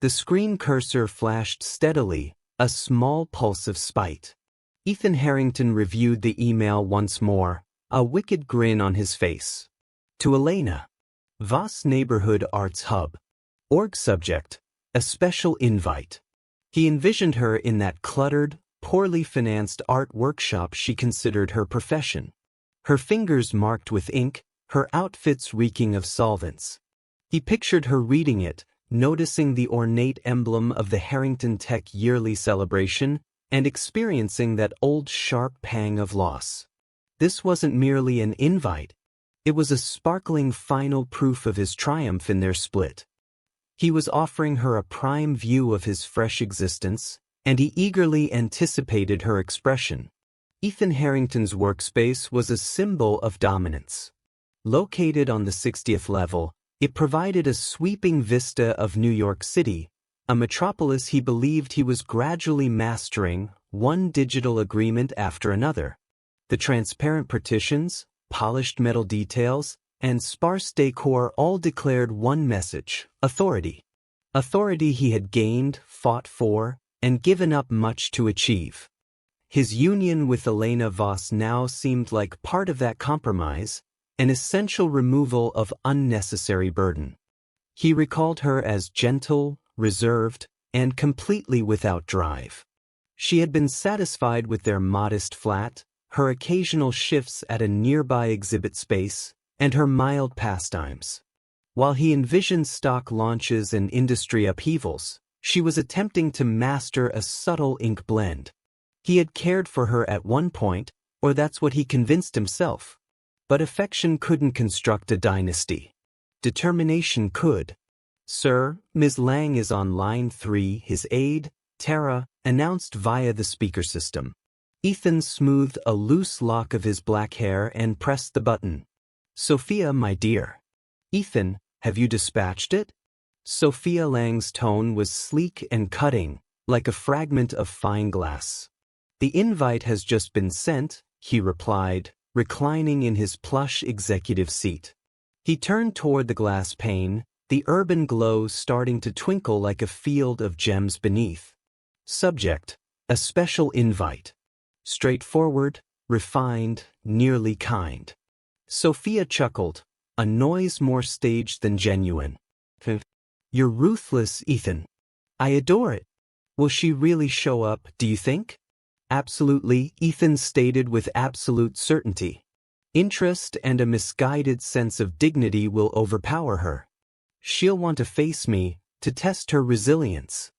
The screen cursor flashed steadily, a small pulse of spite. Ethan Harrington reviewed the email once more, a wicked grin on his face. To Elena. Voss Neighborhood Arts Hub. Org subject. A special invite. He envisioned her in that cluttered, poorly financed art workshop she considered her profession. Her fingers marked with ink, her outfits reeking of solvents. He pictured her reading it, noticing the ornate emblem of the Harrington Tech yearly celebration, and experiencing that old sharp pang of loss. This wasn't merely an invite. It was a sparkling final proof of his triumph in their split. He was offering her a prime view of his fresh existence, and he eagerly anticipated her expression. Ethan Harrington's workspace was a symbol of dominance. Located on the 60th level, it provided a sweeping vista of New York City, a metropolis he believed he was gradually mastering, one digital agreement after another. The transparent partitions, polished metal details, and sparse decor all declared one message: authority. Authority he had gained, fought for, and given up much to achieve. His union with Elena Voss now seemed like part of that compromise, an essential removal of unnecessary burden. He recalled her as gentle, reserved, and completely without drive. She had been satisfied with their modest flat, her occasional shifts at a nearby exhibit space, and her mild pastimes. While he envisioned stock launches and industry upheavals, she was attempting to master a subtle ink blend. He had cared for her at one point, or that's what he convinced himself. But affection couldn't construct a dynasty. Determination could. "Sir, Ms. Lang is on line 3, his aide, Tara, announced via the speaker system. Ethan smoothed a loose lock of his black hair and pressed the button. "Sophia, my dear." "Ethan, have you dispatched it?" Sophia Lang's tone was sleek and cutting, like a fragment of fine glass. "The invite has just been sent," he replied, reclining in his plush executive seat. He turned toward the glass pane, the urban glow starting to twinkle like a field of gems beneath. Subject: a special invite. Straightforward, refined, nearly kind. Sophia chuckled, a noise more staged than genuine. "You're ruthless, Ethan. I adore it. Will she really show up, do you think?" "Absolutely," Ethan stated with absolute certainty. "Interest and a misguided sense of dignity will overpower her. She'll want to face me, to test her resilience.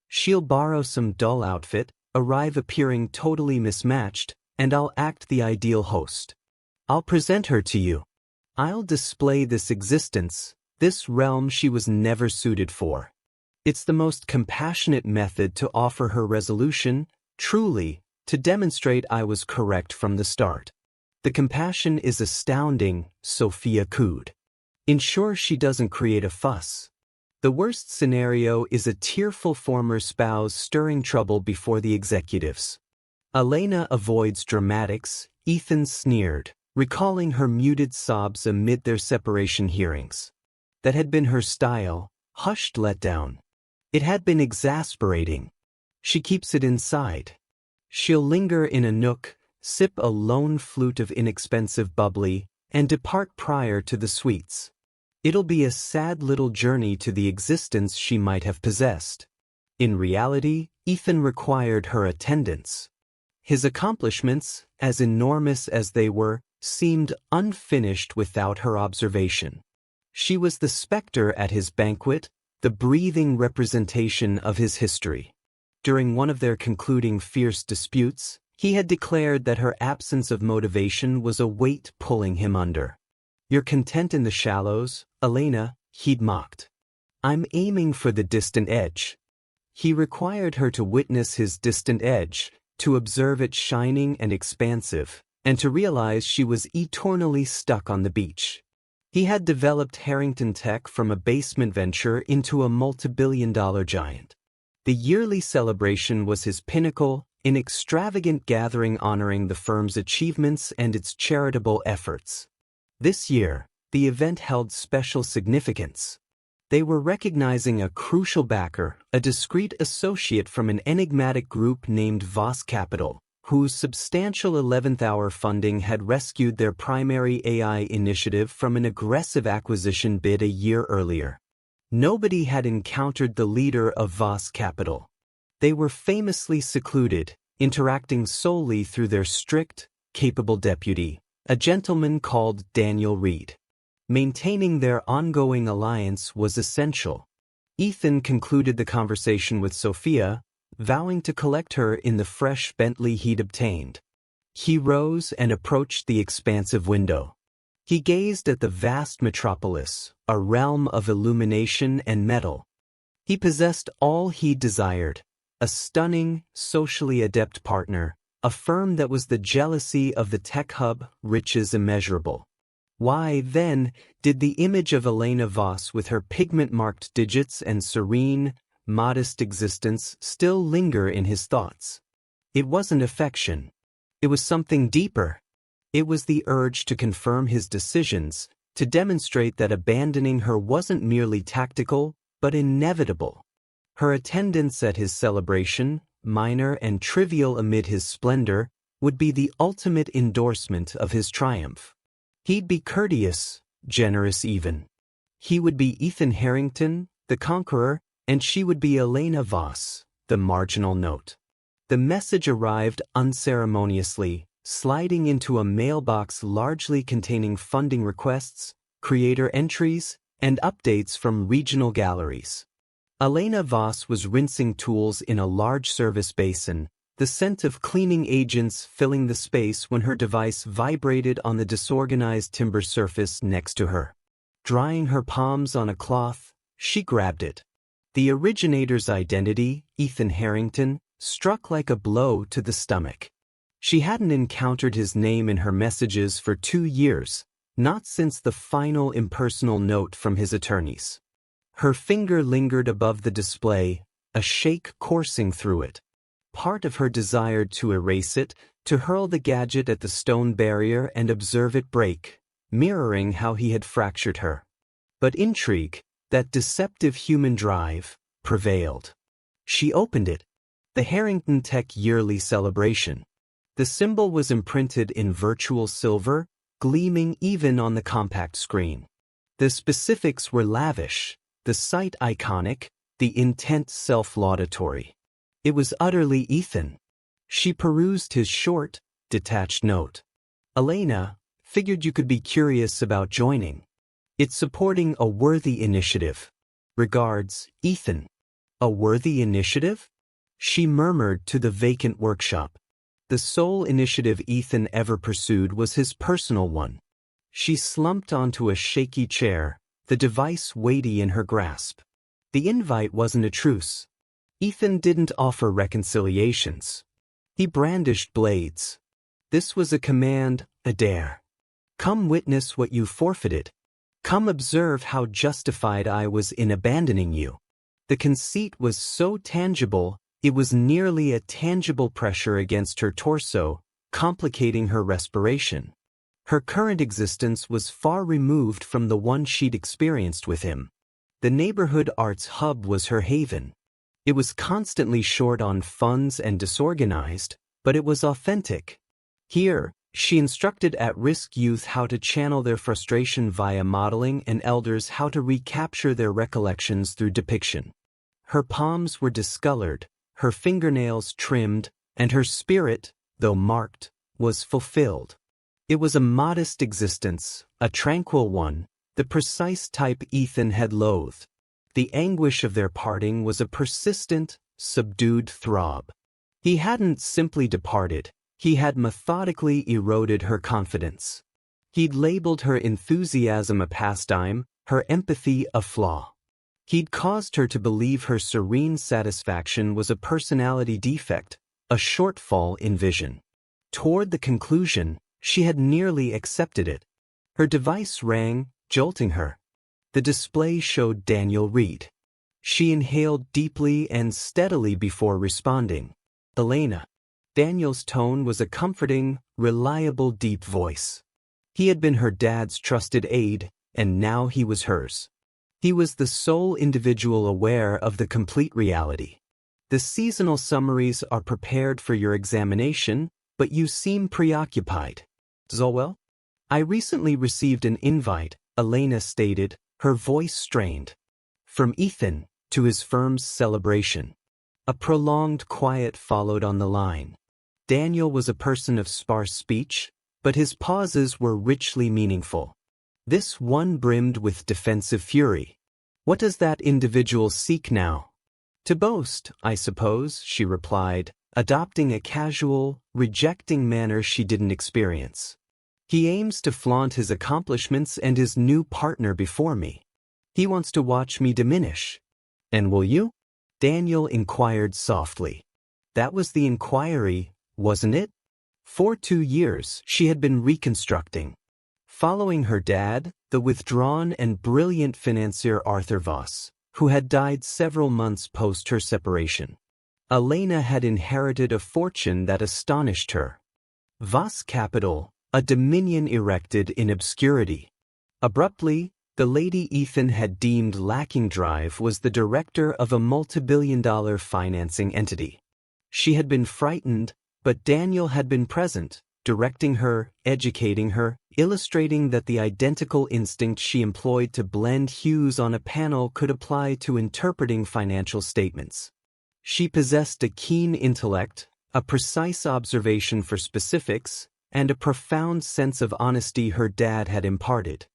She'll borrow some dull outfit, arrive appearing totally mismatched, and I'll act the ideal host. I'll present her to you. I'll display this existence, this realm she was never suited for. It's the most compassionate method to offer her resolution, truly, to demonstrate I was correct from the start. The compassion is astounding," Sophia cooed. "Ensure she doesn't create a fuss. The worst scenario is a tearful former spouse stirring trouble before the executives." "Elena avoids dramatics," Ethan sneered, recalling her muted sobs amid their separation hearings. That had been her style, hushed letdown. It had been exasperating. She keeps it inside. She'll linger in a nook, sip a lone flute of inexpensive bubbly, and depart prior to the sweets. It'll be a sad little journey to the existence she might have possessed. In reality, Ethan required her attendance. His accomplishments, as enormous as they were, seemed unfinished without her observation. She was the specter at his banquet, the breathing representation of his history. During one of their concluding fierce disputes, he had declared that her absence of motivation was a weight pulling him under. "You're content in the shallows, Elena," he'd mocked. "I'm aiming for the distant edge." He required her to witness his distant edge, to observe it shining and expansive, and to realize she was eternally stuck on the beach. He had developed Harrington Tech from a basement venture into a multi-billion-dollar giant. The yearly celebration was his pinnacle, an extravagant gathering honoring the firm's achievements and its charitable efforts. This year, the event held special significance. They were recognizing a crucial backer, a discreet associate from an enigmatic group named Voss Capital, whose substantial 11th-hour funding had rescued their primary AI initiative from an aggressive acquisition bid a year earlier. Nobody had encountered the leader of Voss Capital. They were famously secluded, interacting solely through their strict, capable deputy, a gentleman called Daniel Reed. Maintaining their ongoing alliance was essential. Ethan concluded the conversation with Sophia, vowing to collect her in the fresh Bentley he'd obtained. He rose and approached the expansive window. He gazed at the vast metropolis, a realm of illumination and metal. He possessed all he desired, a stunning, socially adept partner, a firm that was the jealousy of the tech hub, riches immeasurable. Why, then, did the image of Elena Voss with her pigment-marked digits and serene, modest existence still linger in his thoughts? It wasn't affection. It was something deeper. It was the urge to confirm his decisions, to demonstrate that abandoning her wasn't merely tactical, but inevitable. Her attendance at his celebration, minor and trivial amid his splendor, would be the ultimate endorsement of his triumph. He'd be courteous, generous even. He would be Ethan Harrington, the conqueror, and she would be Elena Voss, the marginal note. The message arrived unceremoniously, sliding into a mailbox largely containing funding requests, creator entries, and updates from regional galleries. Elena Voss was rinsing tools in a large service basin, the scent of cleaning agents filling the space when her device vibrated on the disorganized timber surface next to her. Drying her palms on a cloth, she grabbed it. The originator's identity, Ethan Harrington, struck like a blow to the stomach. She hadn't encountered his name in her messages for 2 years, not since the final impersonal note from his attorneys. Her finger lingered above the display, a shake coursing through it. Part of her desired to erase it, to hurl the gadget at the stone barrier and observe it break, mirroring how he had fractured her. But intrigue, that deceptive human drive, prevailed. She opened it, the Harrington Tech yearly celebration. The symbol was imprinted in virtual silver, gleaming even on the compact screen. The specifics were lavish, the site iconic, the intent self-laudatory. It was utterly Ethan. She perused his short, detached note. Elena, figured you could be curious about joining. It's supporting a worthy initiative. Regards, Ethan. A worthy initiative? She murmured to the vacant workshop. The sole initiative Ethan ever pursued was his personal one. She slumped onto a shaky chair, the device weighty in her grasp. The invite wasn't a truce. Ethan didn't offer reconciliations. He brandished blades. This was a command, a dare. Come witness what you forfeited. Come observe how justified I was in abandoning you. The conceit was so tangible, it was nearly a tangible pressure against her torso, complicating her respiration. Her current existence was far removed from the one she'd experienced with him. The neighborhood arts hub was her haven. It was constantly short on funds and disorganized, but it was authentic. Here, she instructed at-risk youth how to channel their frustration via modeling and elders how to recapture their recollections through depiction. Her palms were discolored, her fingernails trimmed, and her spirit, though marked, was fulfilled. It was a modest existence, a tranquil one, the precise type Ethan had loathed. The anguish of their parting was a persistent, subdued throb. He hadn't simply departed, he had methodically eroded her confidence. He'd labeled her enthusiasm a pastime, her empathy a flaw. He'd caused her to believe her serene satisfaction was a personality defect, a shortfall in vision. Toward the conclusion, she had nearly accepted it. Her device rang, jolting her. The display showed Daniel Reed. She inhaled deeply and steadily before responding. Elena. Daniel's tone was a comforting, reliable deep voice. He had been her dad's trusted aide, and now he was hers. He was the sole individual aware of the complete reality. The seasonal summaries are prepared for your examination, but you seem preoccupied. Zolwell? I recently received an invite, Elena stated, her voice strained. From Ethan, to his firm's celebration. A prolonged quiet followed on the line. Daniel was a person of sparse speech, but his pauses were richly meaningful. This one brimmed with defensive fury. What does that individual seek now? To boast, I suppose, she replied, adopting a casual, rejecting manner she didn't experience. He aims to flaunt his accomplishments and his new partner before me. He wants to watch me diminish. And will you? Daniel inquired softly. That was the inquiry, wasn't it? For 2 years, she had been reconstructing. Following her dad, the withdrawn and brilliant financier Arthur Voss, who had died several months post her separation. Elena had inherited a fortune that astonished her. Voss Capital, a dominion erected in obscurity. Abruptly, the lady Ethan had deemed lacking drive was the director of a multi-billion-dollar financing entity. She had been frightened, but Daniel had been present, directing her, educating her, illustrating that the identical instinct she employed to blend hues on a panel could apply to interpreting financial statements. She possessed a keen intellect, a precise observation for specifics, and a profound sense of honesty her dad had imparted.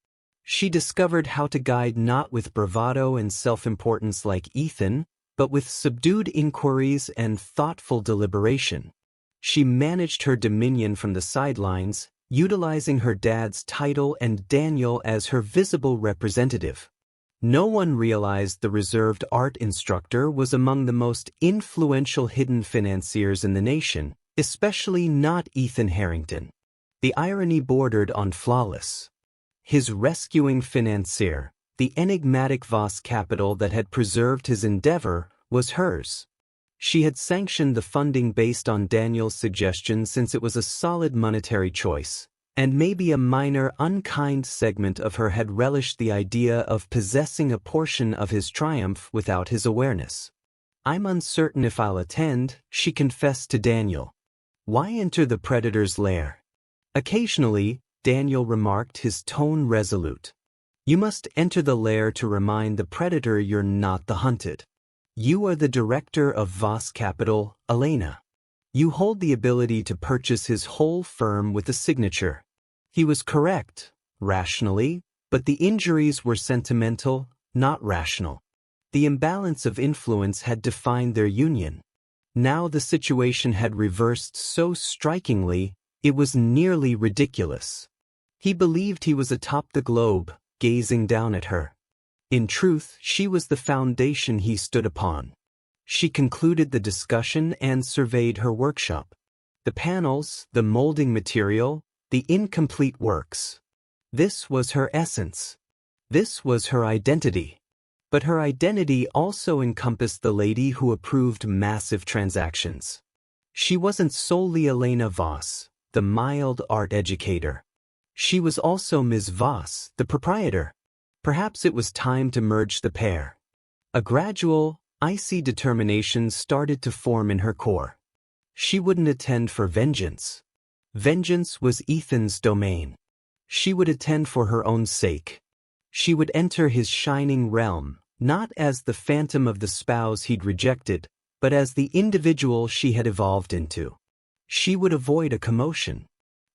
She discovered how to guide not with bravado and self-importance like Ethan, but with subdued inquiries and thoughtful deliberation. She managed her dominion from the sidelines, utilizing her dad's title and Daniel as her visible representative. No one realized the reserved art instructor was among the most influential hidden financiers in the nation, especially not Ethan Harrington. The irony bordered on flawless. His rescuing financier, the enigmatic Voss Capital that had preserved his endeavor, was hers. She had sanctioned the funding based on Daniel's suggestion since it was a solid monetary choice, and maybe a minor unkind segment of her had relished the idea of possessing a portion of his triumph without his awareness. I'm uncertain if I'll attend, she confessed to Daniel. Why enter the predator's lair? Occasionally, Daniel remarked, his tone resolute. You must enter the lair to remind the predator you're not the hunted. You are the director of Voss Capital, Elena. You hold the ability to purchase his whole firm with a signature. He was correct, rationally, but the injuries were sentimental, not rational. The imbalance of influence had defined their union. Now the situation had reversed so strikingly, it was nearly ridiculous. He believed he was atop the globe, gazing down at her. In truth, she was the foundation he stood upon. She concluded the discussion and surveyed her workshop. The panels, the molding material, the incomplete works. This was her essence. This was her identity. But her identity also encompassed the lady who approved massive transactions. She wasn't solely Elena Voss, the mild art educator. She was also Ms. Voss, the proprietor. Perhaps it was time to merge the pair. A gradual, icy determination started to form in her core. She wouldn't attend for vengeance. Vengeance was Ethan's domain. She would attend for her own sake. She would enter his shining realm, not as the phantom of the spouse he'd rejected, but as the individual she had evolved into. She would avoid a commotion.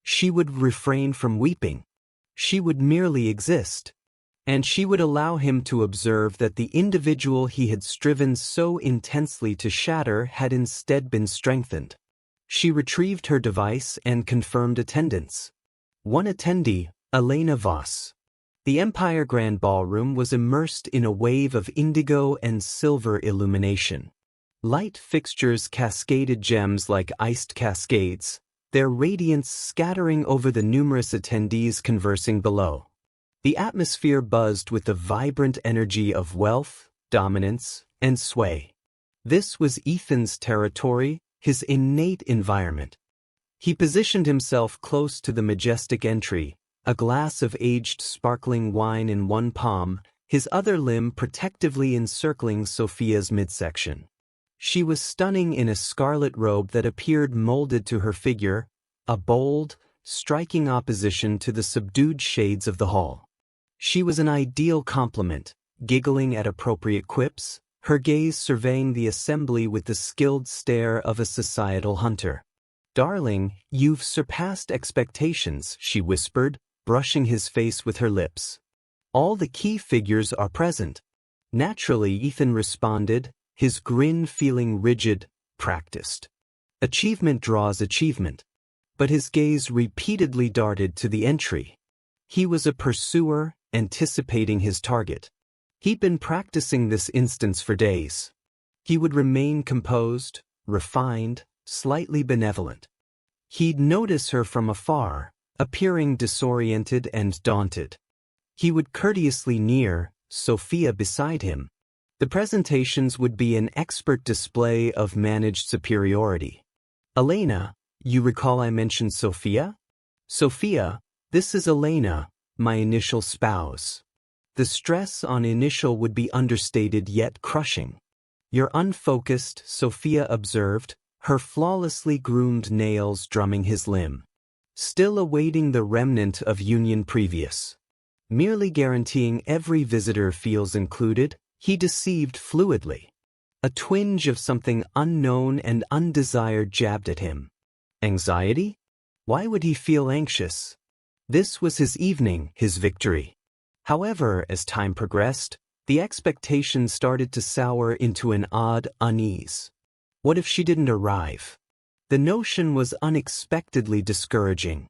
She would refrain from weeping. She would merely exist. And she would allow him to observe that the individual he had striven so intensely to shatter had instead been strengthened. She retrieved her device and confirmed attendance. One attendee, Elena Voss. The Empire Grand Ballroom was immersed in a wave of indigo and silver illumination. Light fixtures cascaded gems like iced cascades, their radiance scattering over the numerous attendees conversing below. The atmosphere buzzed with the vibrant energy of wealth, dominance, and sway. This was Ethan's territory, his innate environment. He positioned himself close to the majestic entry, a glass of aged sparkling wine in one palm, his other limb protectively encircling Sophia's midsection. She was stunning in a scarlet robe that appeared molded to her figure, a bold, striking opposition to the subdued shades of the hall. She was an ideal complement, giggling at appropriate quips, her gaze surveying the assembly with the skilled stare of a societal hunter. "Darling, you've surpassed expectations," she whispered, brushing his face with her lips. "All the key figures are present." Naturally, Ethan responded, his grin feeling rigid, practiced. Achievement draws achievement. But his gaze repeatedly darted to the entry. He was a pursuer, anticipating his target. He'd been practicing this instance for days. He would remain composed, refined, slightly benevolent. He'd notice her from afar, appearing disoriented and daunted. He would courteously near, Sophia beside him. The presentations would be an expert display of managed superiority. "Elena, you recall I mentioned Sophia? Sophia, this is Elena, my initial spouse." The stress on initial would be understated yet crushing. "You're unfocused," Sophia observed, her flawlessly groomed nails drumming his limb. "Still awaiting the remnant of union previous." Merely guaranteeing every visitor feels included, he deceived fluidly. A twinge of something unknown and undesired jabbed at him. Anxiety? Why would he feel anxious? This was his evening, his victory. However, as time progressed, the expectation started to sour into an odd unease. What if she didn't arrive? The notion was unexpectedly discouraging.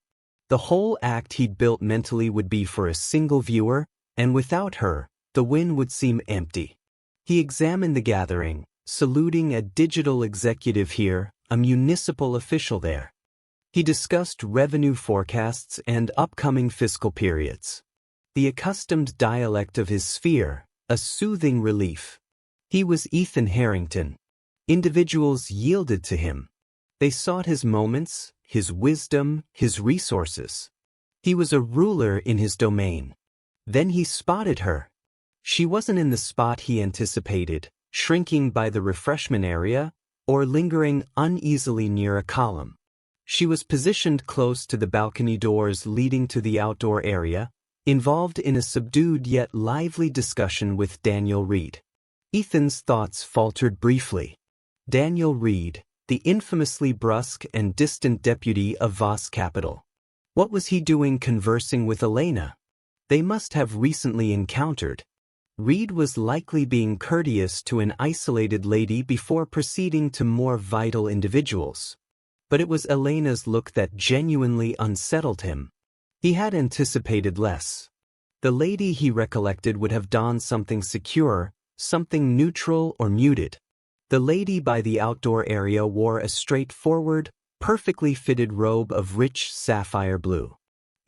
The whole act he'd built mentally would be for a single viewer, and without her, the win would seem empty. He examined the gathering, saluting a digital executive here, a municipal official there. He discussed revenue forecasts and upcoming fiscal periods. The accustomed dialect of his sphere, a soothing relief. He was Ethan Harrington. Individuals yielded to him. They sought his moments, his wisdom, his resources. He was a ruler in his domain. Then he spotted her. She wasn't in the spot he anticipated, shrinking by the refreshment area, or lingering uneasily near a column. She was positioned close to the balcony doors leading to the outdoor area, involved in a subdued yet lively discussion with Daniel Reed. Ethan's thoughts faltered briefly. Daniel Reed, the infamously brusque and distant deputy of Voss Capital. What was he doing conversing with Elena? They must have recently encountered. Reed was likely being courteous to an isolated lady before proceeding to more vital individuals. But it was Elena's look that genuinely unsettled him. He had anticipated less. The lady he recollected would have donned something secure, something neutral or muted. The lady by the outdoor area wore a straightforward, perfectly fitted robe of rich sapphire blue.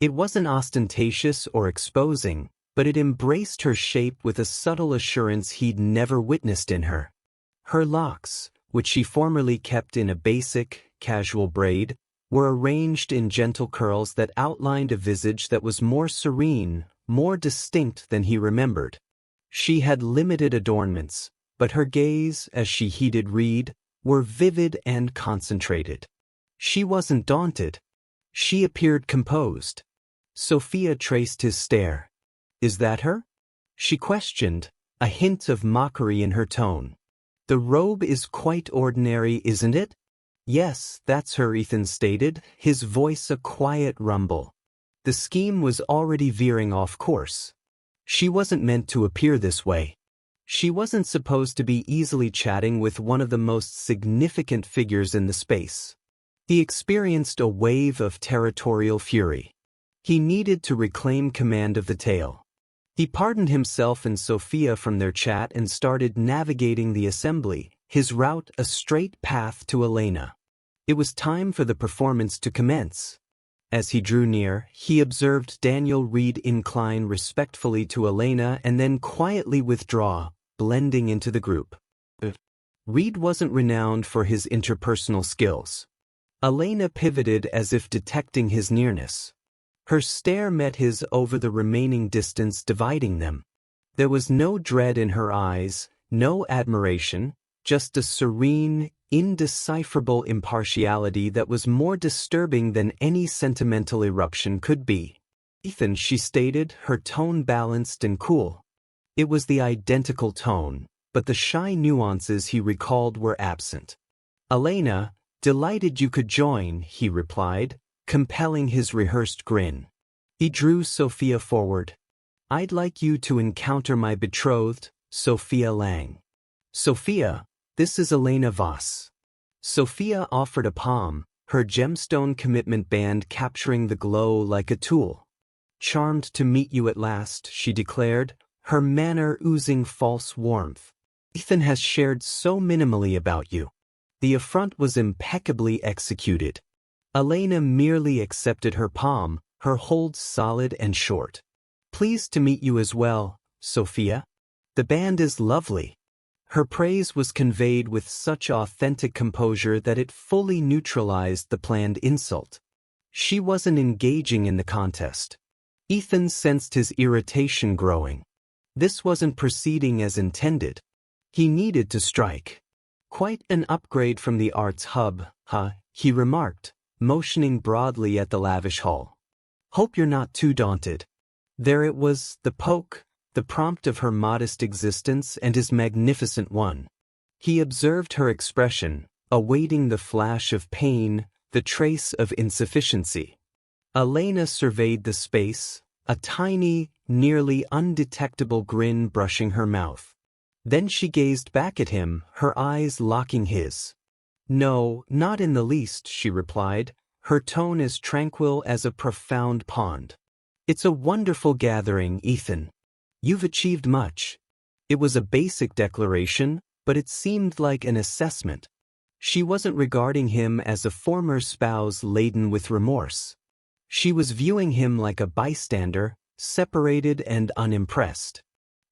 It wasn't ostentatious or exposing, but it embraced her shape with a subtle assurance he'd never witnessed in her. Her locks, which she formerly kept in a basic, casual braid, were arranged in gentle curls that outlined a visage that was more serene, more distinct than he remembered. She had limited adornments, but her gaze, as she heeded Reed, were vivid and concentrated. She wasn't daunted. She appeared composed. Sophia traced his stare. "Is that her?" she questioned, a hint of mockery in her tone. "The robe is quite ordinary, isn't it?" "Yes, that's her," Ethan stated, his voice a quiet rumble. The scheme was already veering off course. She wasn't meant to appear this way. She wasn't supposed to be easily chatting with one of the most significant figures in the space. He experienced a wave of territorial fury. He needed to reclaim command of the tale. He pardoned himself and Sophia from their chat and started navigating the assembly, his route a straight path to Elena. It was time for the performance to commence. As he drew near, he observed Daniel Reed incline respectfully to Elena and then quietly withdraw, blending into the group. Reed wasn't renowned for his interpersonal skills. Elena pivoted as if detecting his nearness. Her stare met his over the remaining distance dividing them. There was no dread in her eyes, no admiration, just a serene, indecipherable impartiality that was more disturbing than any sentimental eruption could be. Ethan, she stated, her tone balanced and cool. It was the identical tone, but the shy nuances he recalled were absent. Elena, delighted you could join, he replied, compelling his rehearsed grin. He drew Sophia forward. I'd like you to encounter my betrothed, Sophia Lang. Sophia, this is Elena Voss. Sophia offered a palm, her gemstone commitment band capturing the glow like a tool. Charmed to meet you at last, she declared, her manner oozing false warmth. Ethan has shared so minimally about you. The affront was impeccably executed. Elena merely accepted her palm, her hold solid and short. Pleased to meet you as well, Sophia. The band is lovely. Her praise was conveyed with such authentic composure that it fully neutralized the planned insult. She wasn't engaging in the contest. Ethan sensed his irritation growing. This wasn't proceeding as intended. He needed to strike. Quite an upgrade from the arts hub, huh? He remarked, motioning broadly at the lavish hall. Hope you're not too daunted. There it was, the poke, the prompt of her modest existence and his magnificent one. He observed her expression, awaiting the flash of pain, the trace of insufficiency. Elena surveyed the space, a tiny, nearly undetectable grin brushing her mouth. Then she gazed back at him, her eyes locking his. No, not in the least, she replied, her tone as tranquil as a profound pond. It's a wonderful gathering, Ethan. You've achieved much. It was a basic declaration, but it seemed like an assessment. She wasn't regarding him as a former spouse laden with remorse. She was viewing him like a bystander, separated and unimpressed.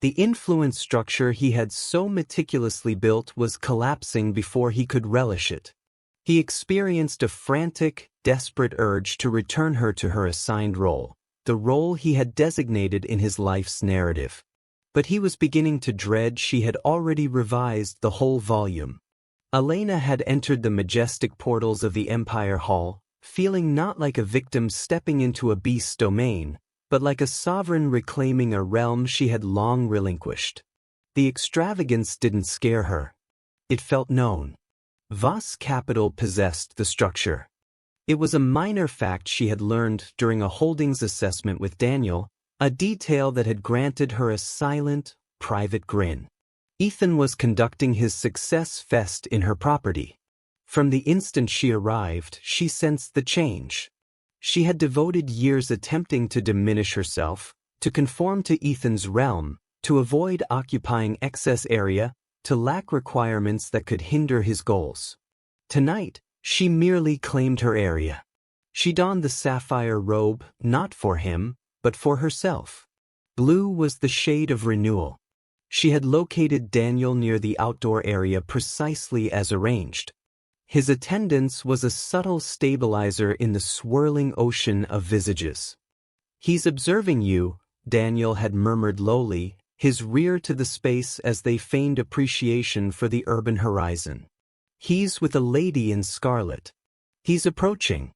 The influence structure he had so meticulously built was collapsing before he could relish it. He experienced a frantic, desperate urge to return her to her assigned role, the role he had designated in his life's narrative. But he was beginning to dread she had already revised the whole volume. Elena had entered the majestic portals of the Empire Hall, feeling not like a victim stepping into a beast's domain, but like a sovereign reclaiming a realm she had long relinquished. The extravagance didn't scare her. It felt known. Voss Capital possessed the structure. It was a minor fact she had learned during a holdings assessment with Daniel, a detail that had granted her a silent, private grin. Ethan was conducting his success fest in her property. From the instant she arrived, she sensed the change. She had devoted years attempting to diminish herself, to conform to Ethan's realm, to avoid occupying excess area, to lack requirements that could hinder his goals. Tonight, she merely claimed her area. She donned the sapphire robe, not for him, but for herself. Blue was the shade of renewal. She had located Daniel near the outdoor area precisely as arranged. His attendance was a subtle stabilizer in the swirling ocean of visages. He's observing you, Daniel had murmured lowly, his rear to the space as they feigned appreciation for the urban horizon. He's with a lady in scarlet. He's approaching.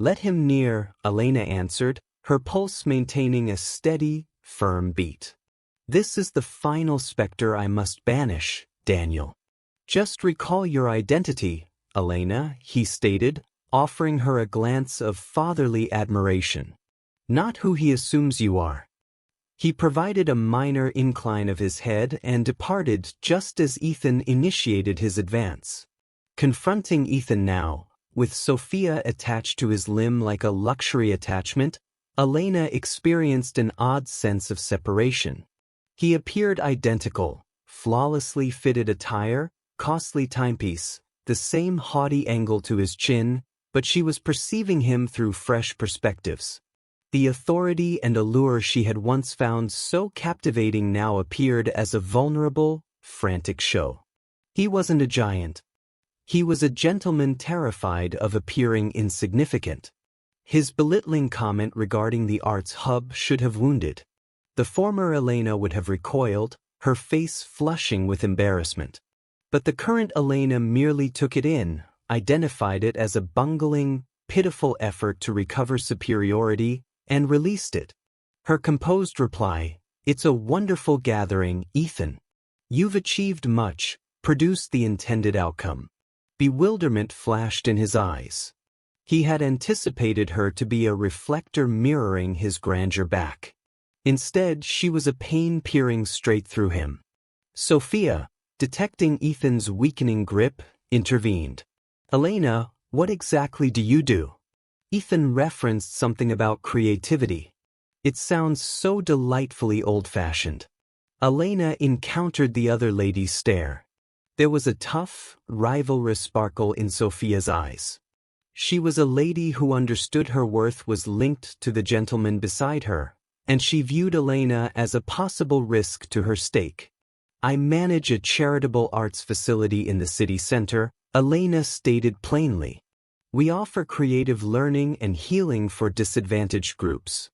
Let him near, Elena answered, her pulse maintaining a steady, firm beat. This is the final specter I must banish, Daniel. Just recall your identity, Elena, he stated, offering her a glance of fatherly admiration. Not who he assumes you are. He provided a minor incline of his head and departed just as Ethan initiated his advance. Confronting Ethan now, with Sophia attached to his limb like a luxury attachment, Elena experienced an odd sense of separation. He appeared identical, flawlessly fitted attire, costly timepiece, the same haughty angle to his chin, but she was perceiving him through fresh perspectives. The authority and allure she had once found so captivating now appeared as a vulnerable, frantic show. He wasn't a giant. He was a gentleman terrified of appearing insignificant. His belittling comment regarding the arts hub should have wounded. The former Elena would have recoiled, her face flushing with embarrassment. But the current Elena merely took it in, identified it as a bungling, pitiful effort to recover superiority, and released it. Her composed reply, "It's a wonderful gathering, Ethan. You've achieved much, produced the intended outcome." Bewilderment flashed in his eyes. He had anticipated her to be a reflector mirroring his grandeur back. Instead, she was a pain peering straight through him. Sophia, detecting Ethan's weakening grip, intervened. "Elena, what exactly do you do?" Ethan referenced something about creativity. It sounds so delightfully old-fashioned. Elena encountered the other lady's stare. There was a tough, rivalrous sparkle in Sophia's eyes. She was a lady who understood her worth was linked to the gentleman beside her, and she viewed Elena as a possible risk to her stake. "I manage a charitable arts facility in the city center," Elena stated plainly. "We offer creative learning and healing for disadvantaged groups.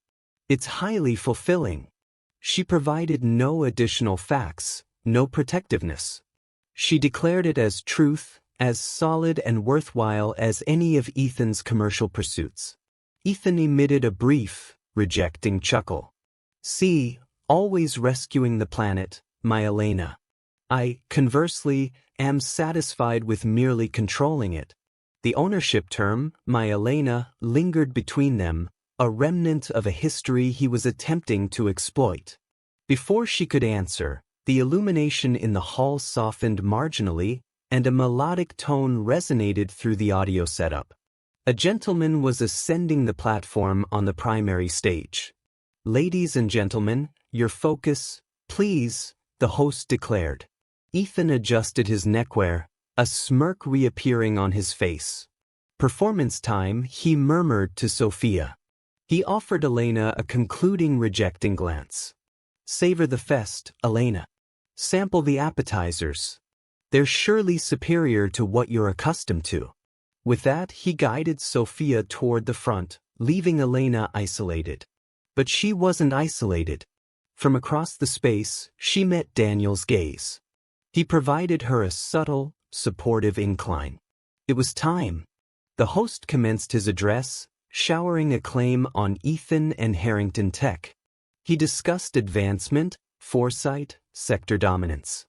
It's highly fulfilling." She provided no additional facts, no protectiveness. She declared it as truth, as solid and worthwhile as any of Ethan's commercial pursuits. Ethan emitted a brief, rejecting chuckle. "See, always rescuing the planet, my Elena. I, conversely, am satisfied with merely controlling it." The ownership term, my Elena, lingered between them, a remnant of a history he was attempting to exploit. Before she could answer, the illumination in the hall softened marginally, and a melodic tone resonated through the audio setup. A gentleman was ascending the platform on the primary stage. "Ladies and gentlemen, your focus, please," the host declared. Ethan adjusted his neckwear, a smirk reappearing on his face. "Performance time," he murmured to Sophia. He offered Elena a concluding rejecting glance. "Savor the fest, Elena. Sample the appetizers. They're surely superior to what you're accustomed to." With that, he guided Sophia toward the front, leaving Elena isolated. But she wasn't isolated. From across the space, she met Daniel's gaze. He provided her a subtle, supportive incline. It was time. The host commenced his address, showering acclaim on Ethan and Harrington Tech. He discussed advancement, foresight, sector dominance.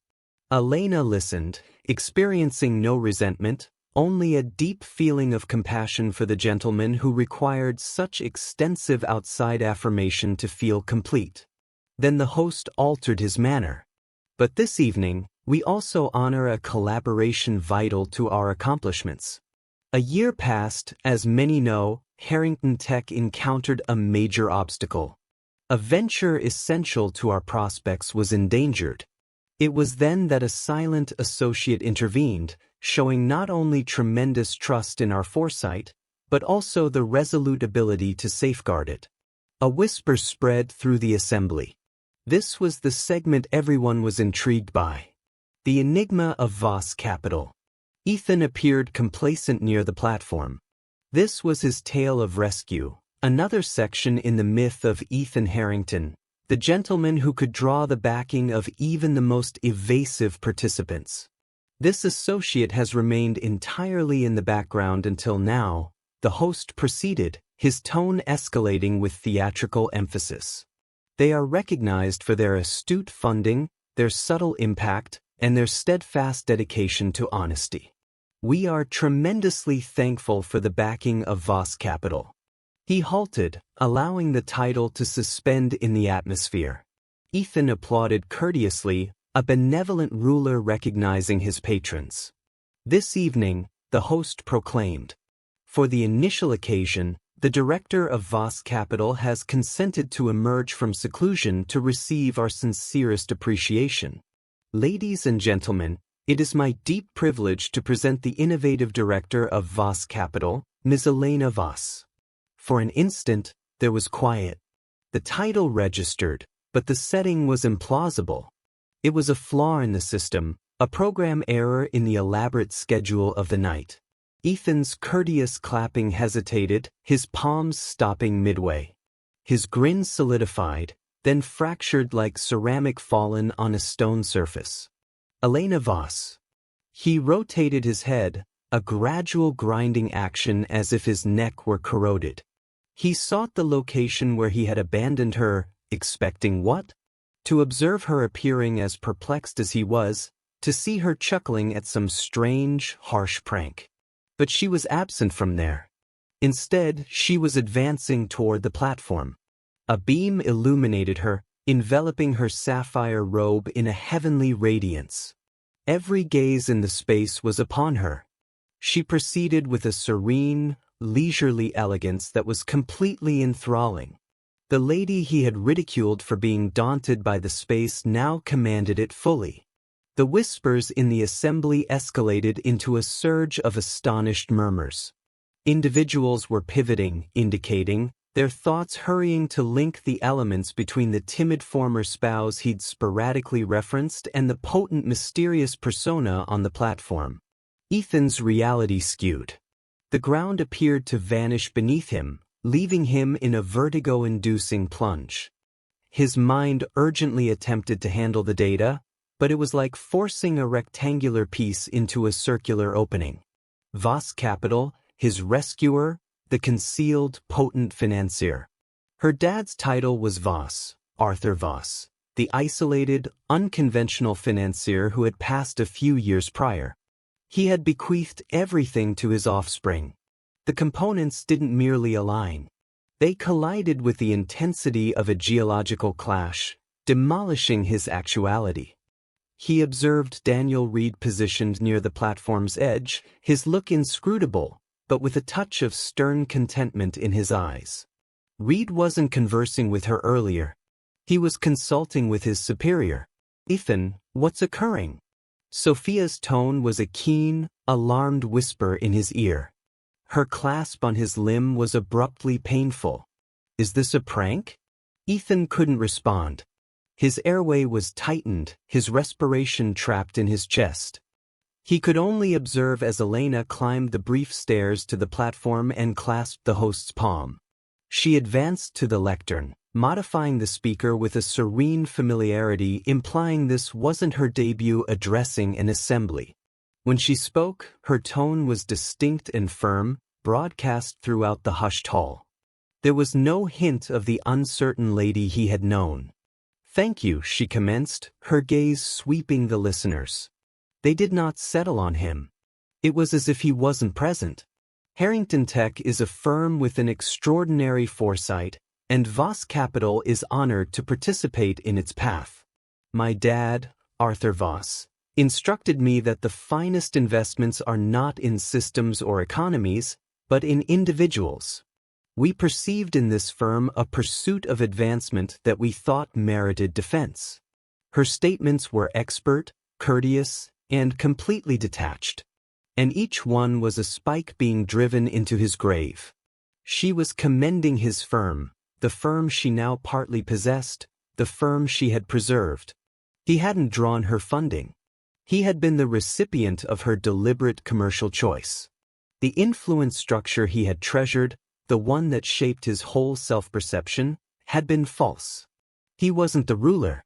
Elena listened, experiencing no resentment, only a deep feeling of compassion for the gentleman who required such extensive outside affirmation to feel complete. Then the host altered his manner. "But this evening, we also honor a collaboration vital to our accomplishments." A year passed, as many know, Harrington Tech encountered a major obstacle. A venture essential to our prospects was endangered. It was then that a silent associate intervened, showing not only tremendous trust in our foresight, but also the resolute ability to safeguard it. A whisper spread through the assembly. This was the segment everyone was intrigued by. The enigma of Voss Capital. Ethan appeared complacent near the platform. This was his tale of rescue, another section in the myth of Ethan Harrington, the gentleman who could draw the backing of even the most evasive participants. This associate has remained entirely in the background until now, the host proceeded, his tone escalating with theatrical emphasis. They are recognized for their astute funding, their subtle impact, and their steadfast dedication to honesty. We are tremendously thankful for the backing of Voss Capital. He halted, allowing the title to suspend in the atmosphere. Ethan applauded courteously, a benevolent ruler recognizing his patrons. This evening, the host proclaimed, "For the initial occasion, the director of Voss Capital has consented to emerge from seclusion to receive our sincerest appreciation. Ladies and gentlemen, it is my deep privilege to present the innovative director of Voss Capital, Ms. Elena Voss." For an instant, there was quiet. The title registered, but the setting was implausible. It was a flaw in the system, a program error in the elaborate schedule of the night. Ethan's courteous clapping hesitated, his palms stopping midway. His grin solidified, then fractured like ceramic fallen on a stone surface. Elena Voss. He rotated his head, a gradual grinding action as if his neck were corroded. He sought the location where he had abandoned her, expecting what? To observe her appearing as perplexed as he was, to see her chuckling at some strange, harsh prank. But she was absent from there. Instead, she was advancing toward the platform. A beam illuminated her, enveloping her sapphire robe in a heavenly radiance. Every gaze in the space was upon her. She proceeded with a serene, leisurely elegance that was completely enthralling. The lady he had ridiculed for being daunted by the space now commanded it fully. The whispers in the assembly escalated into a surge of astonished murmurs. Individuals were pivoting, indicating, their thoughts hurrying to link the elements between the timid former spouse he'd sporadically referenced and the potent mysterious persona on the platform. Ethan's reality skewed. The ground appeared to vanish beneath him, leaving him in a vertigo-inducing plunge. His mind urgently attempted to handle the data, but it was like forcing a rectangular piece into a circular opening. Voss Capital, his rescuer, the concealed, potent financier. Her dad's title was Voss, Arthur Voss, the isolated, unconventional financier who had passed a few years prior. He had bequeathed everything to his offspring. The components didn't merely align. They collided with the intensity of a geological clash, demolishing his actuality. He observed Daniel Reed positioned near the platform's edge, his look inscrutable, but with a touch of stern contentment in his eyes. Reed wasn't conversing with her earlier. He was consulting with his superior. "Ethan, what's occurring?" Sophia's tone was a keen, alarmed whisper in his ear. Her clasp on his limb was abruptly painful. "Is this a prank?" Ethan couldn't respond. His airway was tightened, his respiration trapped in his chest. He could only observe as Elena climbed the brief stairs to the platform and clasped the host's palm. She advanced to the lectern, modifying the speaker with a serene familiarity, implying this wasn't her debut addressing an assembly. When she spoke, her tone was distinct and firm, broadcast throughout the hushed hall. There was no hint of the uncertain lady he had known. "Thank you," she commenced, her gaze sweeping the listeners. They did not settle on him. It was as if he wasn't present. Harrington Tech is a firm with an extraordinary foresight, and Voss Capital is honored to participate in its path. My dad, Arthur Voss, instructed me that the finest investments are not in systems or economies, but in individuals. We perceived in this firm a pursuit of advancement that we thought merited defense. Her statements were expert, courteous, and completely detached. And each one was a spike being driven into his grave. She was commending his firm, the firm she now partly possessed, the firm she had preserved. He hadn't drawn her funding. He had been the recipient of her deliberate commercial choice. The influence structure he had treasured, the one that shaped his whole self-perception, had been false. He wasn't the ruler.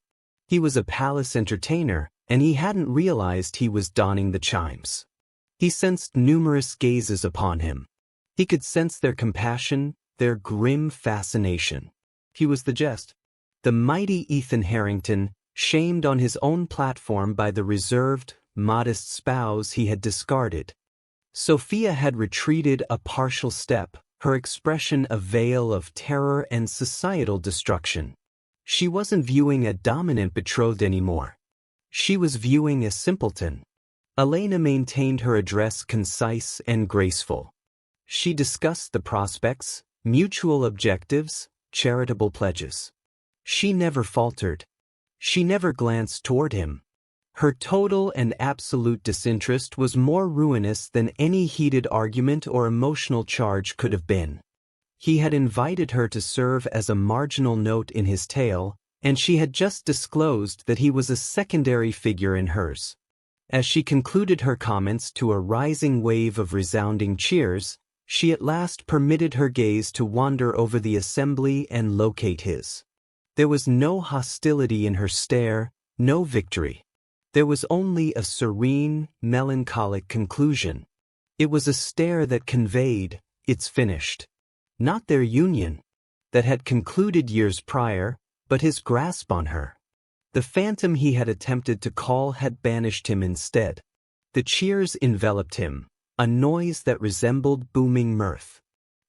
He was a palace entertainer, and he hadn't realized he was donning the chimes. He sensed numerous gazes upon him. He could sense their compassion, their grim fascination. He was the jest. The mighty Ethan Harrington, shamed on his own platform by the reserved, modest spouse he had discarded. Sophia had retreated a partial step, her expression a veil of terror and societal destruction. She wasn't viewing a dominant betrothed anymore. She was viewing a simpleton. Elena maintained her address concise and graceful. She discussed the prospects, mutual objectives, charitable pledges. She never faltered. She never glanced toward him. Her total and absolute disinterest was more ruinous than any heated argument or emotional charge could have been. He had invited her to serve as a marginal note in his tale, and she had just disclosed that he was a secondary figure in hers. As she concluded her comments to a rising wave of resounding cheers, she at last permitted her gaze to wander over the assembly and locate his. There was no hostility in her stare, no victory. There was only a serene, melancholic conclusion. It was a stare that conveyed, "It's finished." Not their union, that had concluded years prior, but his grasp on her. The phantom he had attempted to call had banished him instead. The cheers enveloped him, a noise that resembled booming mirth.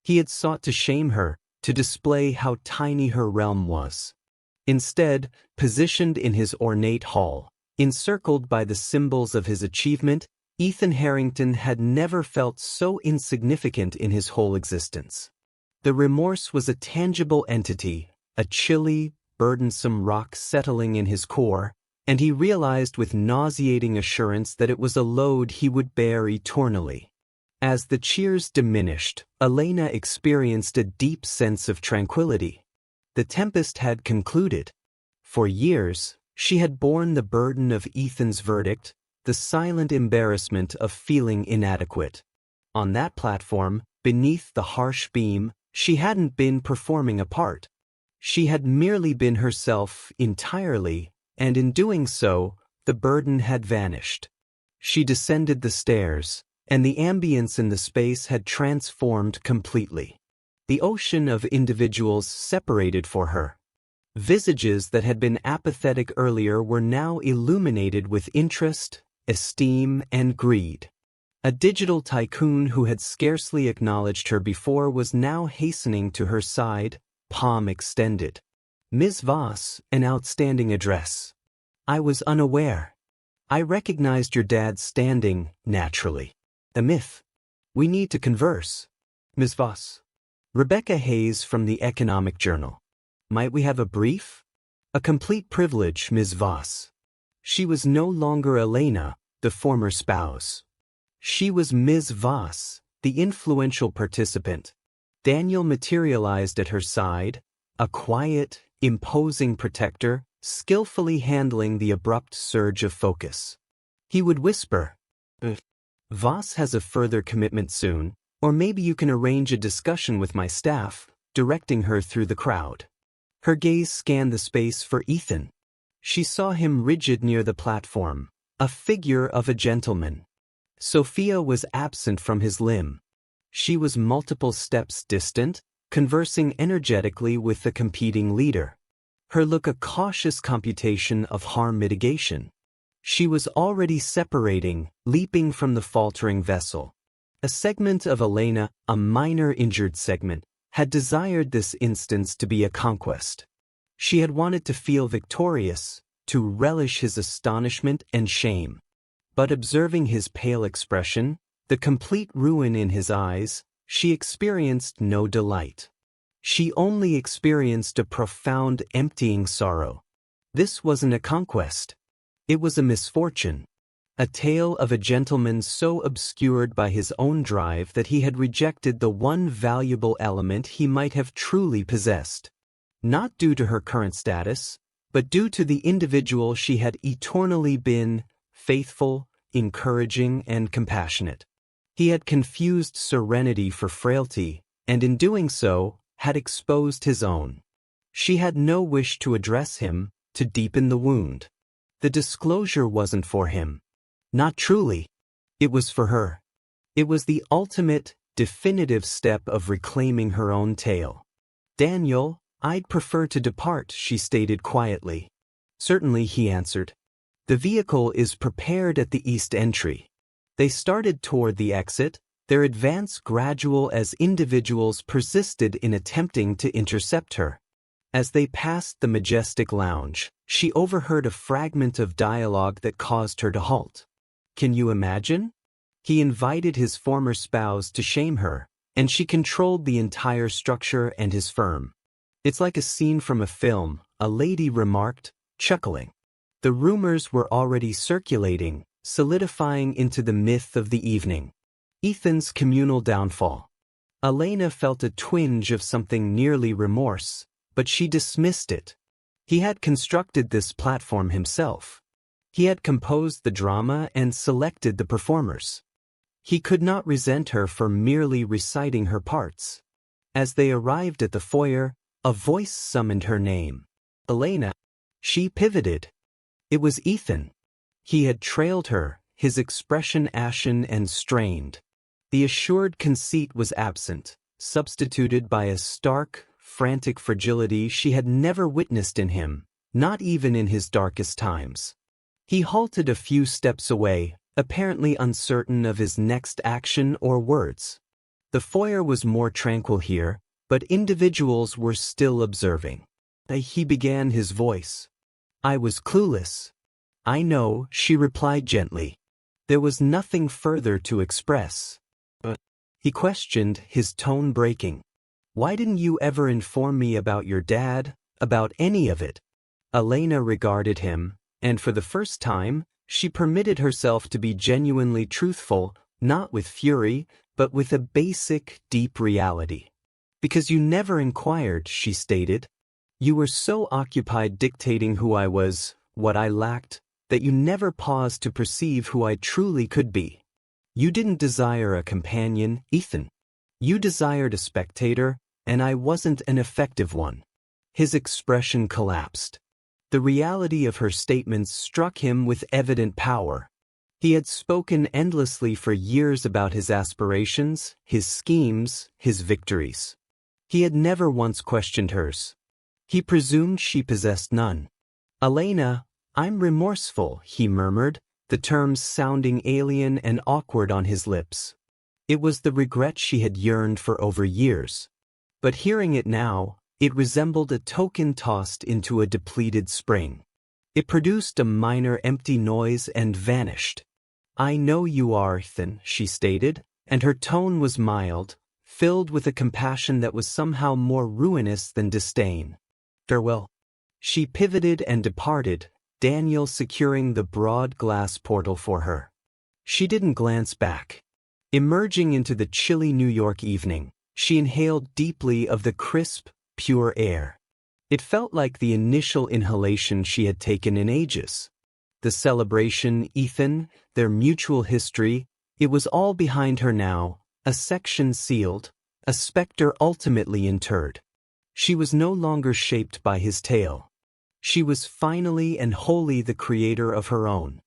He had sought to shame her, to display how tiny her realm was. Instead, positioned in his ornate hall, encircled by the symbols of his achievement, Ethan Harrington had never felt so insignificant in his whole existence. The remorse was a tangible entity, a chilly, burdensome rock settling in his core, and he realized with nauseating assurance that it was a load he would bear eternally. As the cheers diminished, Elena experienced a deep sense of tranquility. The tempest had concluded. For years, she had borne the burden of Ethan's verdict, the silent embarrassment of feeling inadequate. On that platform, beneath the harsh beam, she hadn't been performing a part. She had merely been herself entirely, and in doing so, the burden had vanished. She descended the stairs, and the ambience in the space had transformed completely. The ocean of individuals separated for her. Visages that had been apathetic earlier were now illuminated with interest, esteem, and greed. A digital tycoon who had scarcely acknowledged her before was now hastening to her side, palm extended. "Ms. Voss, an outstanding address. I was unaware. I recognized your dad standing, naturally. A myth. We need to converse. Ms. Voss." Rebecca Hayes from the Economic Journal. "Might we have a brief?" "A complete privilege, Ms. Voss." She was no longer Elena, the former spouse. She was Ms. Voss, the influential participant. Daniel materialized at her side, a quiet, imposing protector, skillfully handling the abrupt surge of focus. He would whisper, "Voss has a further commitment soon, or maybe you can arrange a discussion with my staff," directing her through the crowd. Her gaze scanned the space for Ethan. She saw him rigid near the platform, a figure of a gentleman. Sophia was absent from his limb. She was multiple steps distant, conversing energetically with the competing leader. Her look a cautious computation of harm mitigation. She was already separating, leaping from the faltering vessel. A segment of Elena, a minor injured segment, had desired this instance to be a conquest. She had wanted to feel victorious, to relish his astonishment and shame. But observing his pale expression, the complete ruin in his eyes, she experienced no delight. She only experienced a profound emptying sorrow. This wasn't a conquest. It was a misfortune. A tale of a gentleman so obscured by his own drive that he had rejected the one valuable element he might have truly possessed. Not due to her current status, but due to the individual she had eternally been, faithful, encouraging, and compassionate. He had confused serenity for frailty, and in doing so, had exposed his own. She had no wish to address him, to deepen the wound. The disclosure wasn't for him. Not truly. It was for her. It was the ultimate, definitive step of reclaiming her own tale. "Daniel, I'd prefer to depart," she stated quietly. "Certainly," he answered. "The vehicle is prepared at the east entry." They started toward the exit, their advance gradual as individuals persisted in attempting to intercept her. As they passed the majestic lounge, she overheard a fragment of dialogue that caused her to halt. Can you imagine? He invited his former spouse to shame her, and she controlled the entire structure and his firm. "It's like a scene from a film," a lady remarked, chuckling. The rumors were already circulating, solidifying into the myth of the evening. Ethan's communal downfall. Elena felt a twinge of something nearly remorse, but she dismissed it. He had constructed this platform himself. He had composed the drama and selected the performers. He could not resent her for merely reciting her parts. As they arrived at the foyer, a voice summoned her name. Elena. She pivoted. It was Ethan. He had trailed her, his expression ashen and strained. The assured conceit was absent, substituted by a stark, frantic fragility she had never witnessed in him, not even in his darkest times. He halted a few steps away, apparently uncertain of his next action or words. The foyer was more tranquil here, but individuals were still observing. He began, his voice. I was clueless. I know, she replied gently. There was nothing further to express. But he questioned, his tone breaking. Why didn't you ever inform me about your dad, about any of it? Elena regarded him, and for the first time, she permitted herself to be genuinely truthful, not with fury, but with a basic, deep reality. Because you never inquired, she stated. You were so occupied dictating who I was, what I lacked, that you never paused to perceive who I truly could be. You didn't desire a companion, Ethan. You desired a spectator, and I wasn't an effective one. His expression collapsed. The reality of her statements struck him with evident power. He had spoken endlessly for years about his aspirations, his schemes, his victories. He had never once questioned hers. He presumed she possessed none. Elena, I'm remorseful, he murmured, the terms sounding alien and awkward on his lips. It was the regret she had yearned for over years. But hearing it now, it resembled a token tossed into a depleted spring. It produced a minor empty noise and vanished. I know you are, Ethan, she stated, and her tone was mild, filled with a compassion that was somehow more ruinous than disdain. Farewell. She pivoted and departed, Daniel securing the broad glass portal for her. She didn't glance back. Emerging into the chilly New York evening, she inhaled deeply of the crisp, pure air. It felt like the initial inhalation she had taken in ages. The celebration, Ethan, their mutual history, it was all behind her now, a section sealed, a specter ultimately interred. She was no longer shaped by his tale. She was finally and wholly the creator of her own.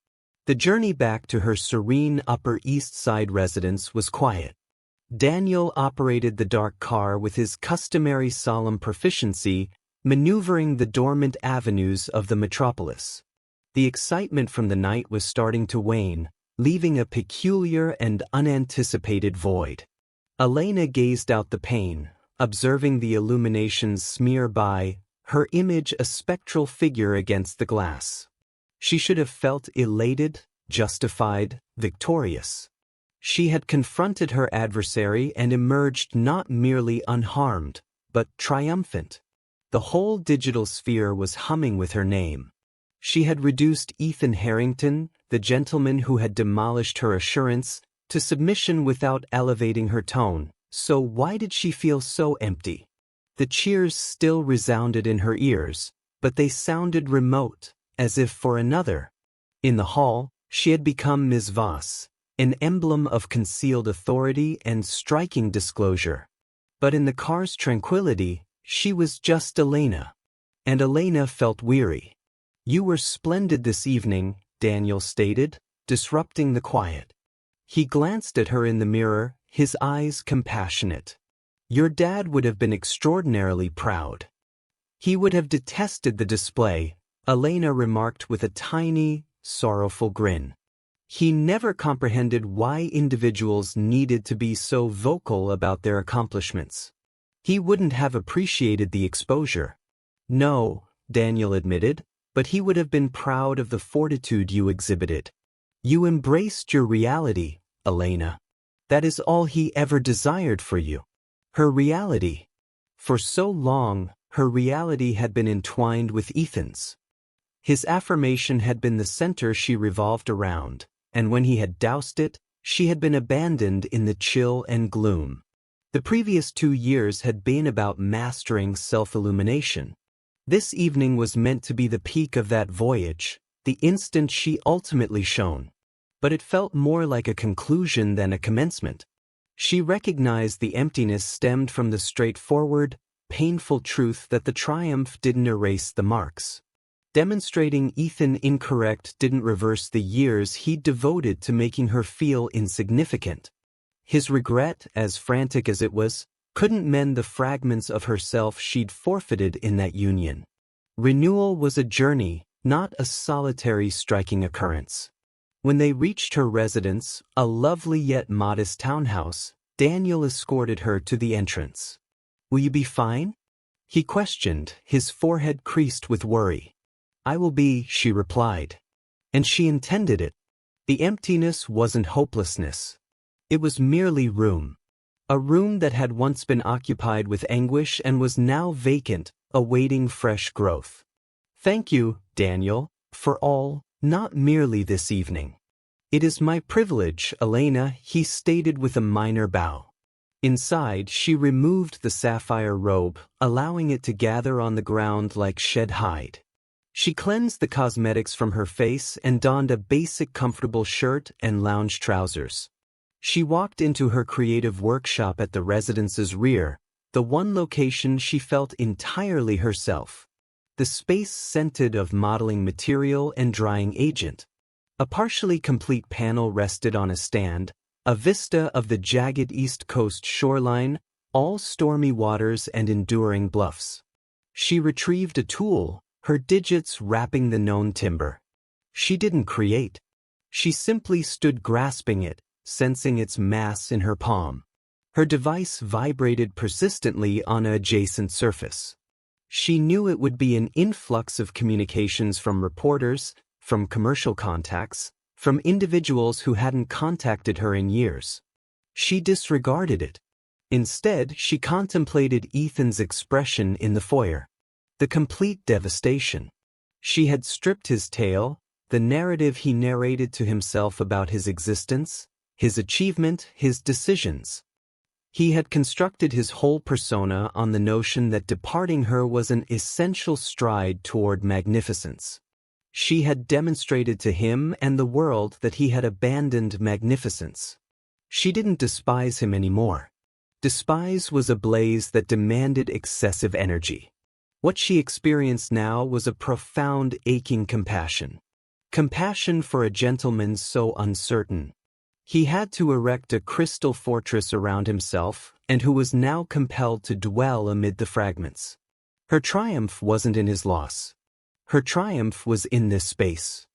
The journey back to her serene Upper East Side residence was quiet. Daniel operated the dark car with his customary solemn proficiency, maneuvering the dormant avenues of the metropolis. The excitement from the night was starting to wane, leaving a peculiar and unanticipated void. Elena gazed out the pane, observing the illuminations smear by, her image a spectral figure against the glass. She should have felt elated, justified, victorious. She had confronted her adversary and emerged not merely unharmed, but triumphant. The whole digital sphere was humming with her name. She had reduced Ethan Harrington, the gentleman who had demolished her assurance, to submission without elevating her tone. So why did she feel so empty? The cheers still resounded in her ears, but they sounded remote, as if for another. In the hall, she had become Ms. Voss, an emblem of concealed authority and striking disclosure. But in the car's tranquility, she was just Elena. And Elena felt weary. You were splendid this evening, Daniel stated, disrupting the quiet. He glanced at her in the mirror, his eyes compassionate. Your dad would have been extraordinarily proud. He would have detested the display, Elena remarked with a tiny, sorrowful grin. He never comprehended why individuals needed to be so vocal about their accomplishments. He wouldn't have appreciated the exposure. No, Daniel admitted, but he would have been proud of the fortitude you exhibited. You embraced your reality, Elena. That is all he ever desired for you. Her reality. For so long, her reality had been entwined with Ethan's. His affirmation had been the center she revolved around, and when he had doused it, she had been abandoned in the chill and gloom. The previous 2 years had been about mastering self-illumination. This evening was meant to be the peak of that voyage, the instant she ultimately shone. But it felt more like a conclusion than a commencement. She recognized the emptiness stemmed from the straightforward, painful truth that the triumph didn't erase the marks. Demonstrating Ethan incorrect didn't reverse the years he'd devoted to making her feel insignificant. His regret, as frantic as it was, couldn't mend the fragments of herself she'd forfeited in that union. Renewal was a journey, not a solitary striking occurrence. When they reached her residence, a lovely yet modest townhouse, Daniel escorted her to the entrance. "Will you be fine?" he questioned, his forehead creased with worry. "I will be," she replied. And she intended it. The emptiness wasn't hopelessness. It was merely room. A room that had once been occupied with anguish and was now vacant, awaiting fresh growth. "Thank you, Daniel, for all, not merely this evening." "It is my privilege, Elena," he stated with a minor bow. Inside, she removed the sapphire robe, allowing it to gather on the ground like shed hide. She cleansed the cosmetics from her face and donned a basic comfortable shirt and lounge trousers. She walked into her creative workshop at the residence's rear, the one location she felt entirely herself. The space scented of modeling material and drying agent. A partially complete panel rested on a stand, a vista of the jagged East Coast shoreline, all stormy waters and enduring bluffs. She retrieved a tool, her digits rapping the known timber. She didn't create. She simply stood grasping it, sensing its mass in her palm. Her device vibrated persistently on an adjacent surface. She knew it would be an influx of communications from reporters, from commercial contacts, from individuals who hadn't contacted her in years. She disregarded it. Instead, she contemplated Ethan's expression in the foyer. The complete devastation. She had stripped his tale, the narrative he narrated to himself about his existence, his achievement, his decisions. He had constructed his whole persona on the notion that departing her was an essential stride toward magnificence. She had demonstrated to him and the world that he had abandoned magnificence. She didn't despise him anymore. Despise was a blaze that demanded excessive energy. What she experienced now was a profound, aching compassion. Compassion for a gentleman so uncertain. He had to erect a crystal fortress around himself, and who was now compelled to dwell amid the fragments. Her triumph wasn't in his loss. Her triumph was in this space.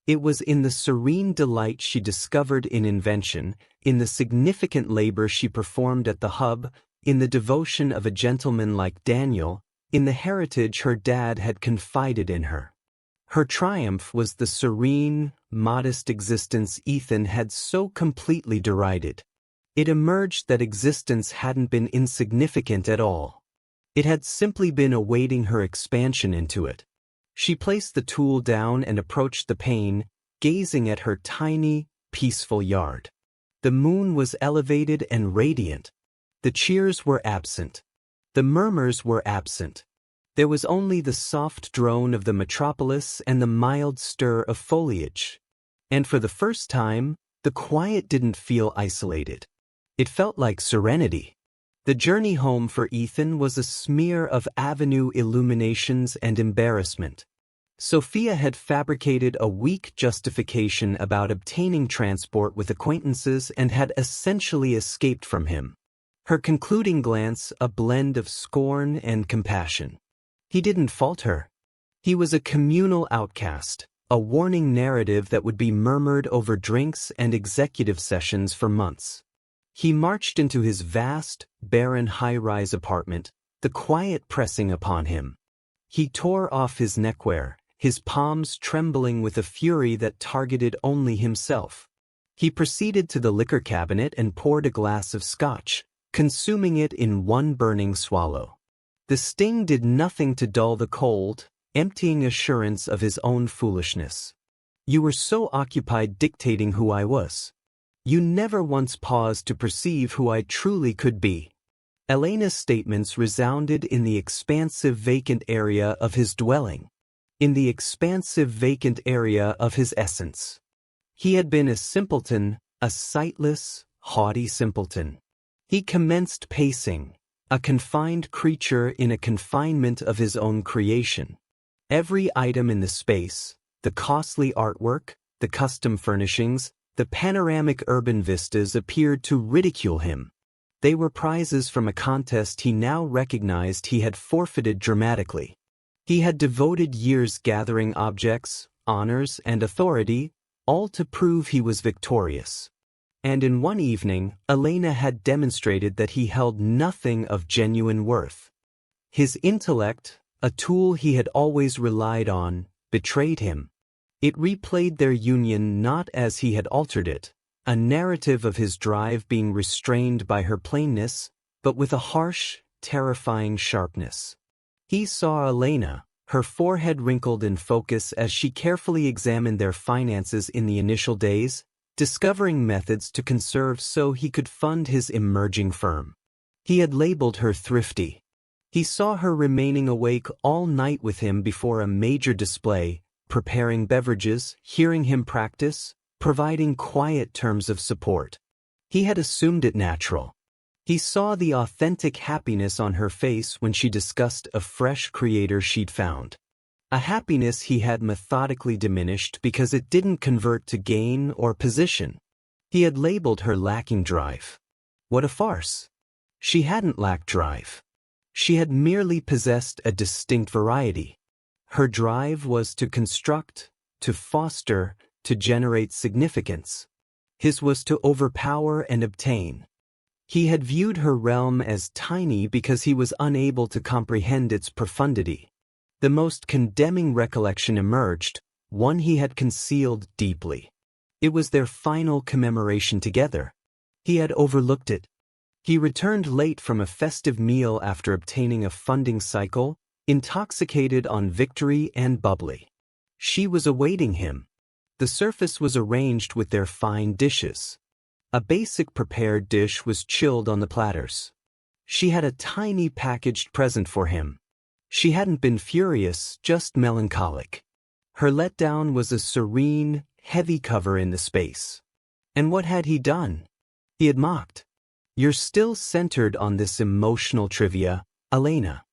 It was in the serene delight she discovered in invention, in the significant labor she performed at the hub, in the devotion of a gentleman like Daniel, in the heritage her dad had confided in her. Her triumph was the serene, modest existence Ethan had so completely derided. It emerged that existence hadn't been insignificant at all. It had simply been awaiting her expansion into it. She placed the tool down and approached the pane, gazing at her tiny, peaceful yard. The moon was elevated and radiant. The cheers were absent. The murmurs were absent. There was only the soft drone of the metropolis and the mild stir of foliage. And for the first time, the quiet didn't feel isolated. It felt like serenity. The journey home for Ethan was a smear of avenue illuminations and embarrassment. Sophia had fabricated a weak justification about obtaining transport with acquaintances and had essentially escaped from him. Her concluding glance a blend of scorn and compassion. He didn't fault her. He was a communal outcast, a warning narrative that would be murmured over drinks and executive sessions for months. He marched into his vast, barren high-rise apartment, the quiet pressing upon him. He tore off his neckwear, his palms trembling with a fury that targeted only himself. He proceeded to the liquor cabinet and poured a glass of scotch, consuming it in one burning swallow. The sting did nothing to dull the cold, emptying assurance of his own foolishness. You were so occupied dictating who I was. You never once paused to perceive who I truly could be. Elena's statements resounded in the expansive vacant area of his dwelling. In the expansive vacant area of his essence. He had been a simpleton, a sightless, haughty simpleton. He commenced pacing, A confined creature in a confinement of his own creation. Every item in the space, the costly artwork, the custom furnishings, the panoramic urban vistas appeared to ridicule him. They were prizes from a contest he now recognized he had forfeited dramatically. He had devoted years gathering objects, honors, and authority, all to prove he was victorious. And in one evening, Elena had demonstrated that he held nothing of genuine worth. His intellect, a tool he had always relied on, betrayed him. It replayed their union not as he had altered it, a narrative of his drive being restrained by her plainness, but with a harsh, terrifying sharpness. He saw Elena, her forehead wrinkled in focus as she carefully examined their finances in the initial days, discovering methods to conserve so he could fund his emerging firm. He had labeled her thrifty. He saw her remaining awake all night with him before a major display, preparing beverages, hearing him practice, providing quiet terms of support. He had assumed it natural. He saw the authentic happiness on her face when she discussed a fresh creator she'd found. A happiness he had methodically diminished because it didn't convert to gain or position. He had labeled her lacking drive. What a farce. She hadn't lacked drive. She had merely possessed a distinct variety. Her drive was to construct, to foster, to generate significance. His was to overpower and obtain. He had viewed her realm as tiny because he was unable to comprehend its profundity. The most condemning recollection emerged, one he had concealed deeply. It was their final commemoration together. He had overlooked it. He returned late from a festive meal after obtaining a funding cycle, intoxicated on victory and bubbly. She was awaiting him. The surface was arranged with their fine dishes. A basic prepared dish was chilled on the platters. She had a tiny packaged present for him. She hadn't been furious, just melancholic. Her letdown was a serene, heavy cover in the space. And what had he done? He had mocked. You're still centered on this emotional trivia, Elena.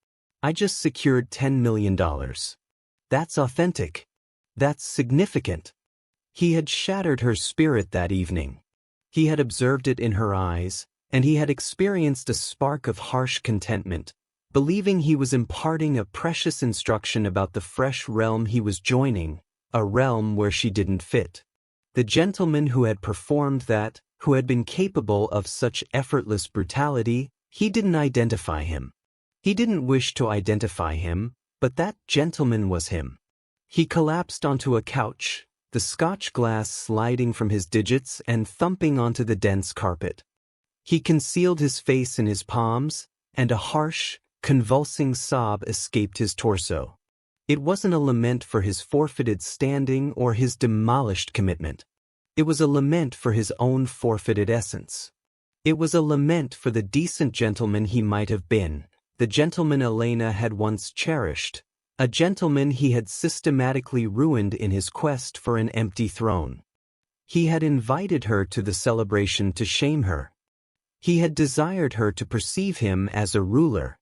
I just secured $10 million. That's authentic. That's significant. He had shattered her spirit that evening. He had observed it in her eyes, and he had experienced a spark of harsh contentment, believing he was imparting a precious instruction about the fresh realm he was joining, a realm where she didn't fit. The gentleman who had performed that, who had been capable of such effortless brutality, he didn't identify him. He didn't wish to identify him, but that gentleman was him. He collapsed onto a couch, the Scotch glass sliding from his digits and thumping onto the dense carpet. He concealed his face in his palms, and a harsh, convulsing sob escaped his torso. It wasn't a lament for his forfeited standing or his demolished commitment. It was a lament for his own forfeited essence. It was a lament for the decent gentleman he might have been, the gentleman Elena had once cherished, a gentleman he had systematically ruined in his quest for an empty throne. He had invited her to the celebration to shame her. He had desired her to perceive him as a ruler.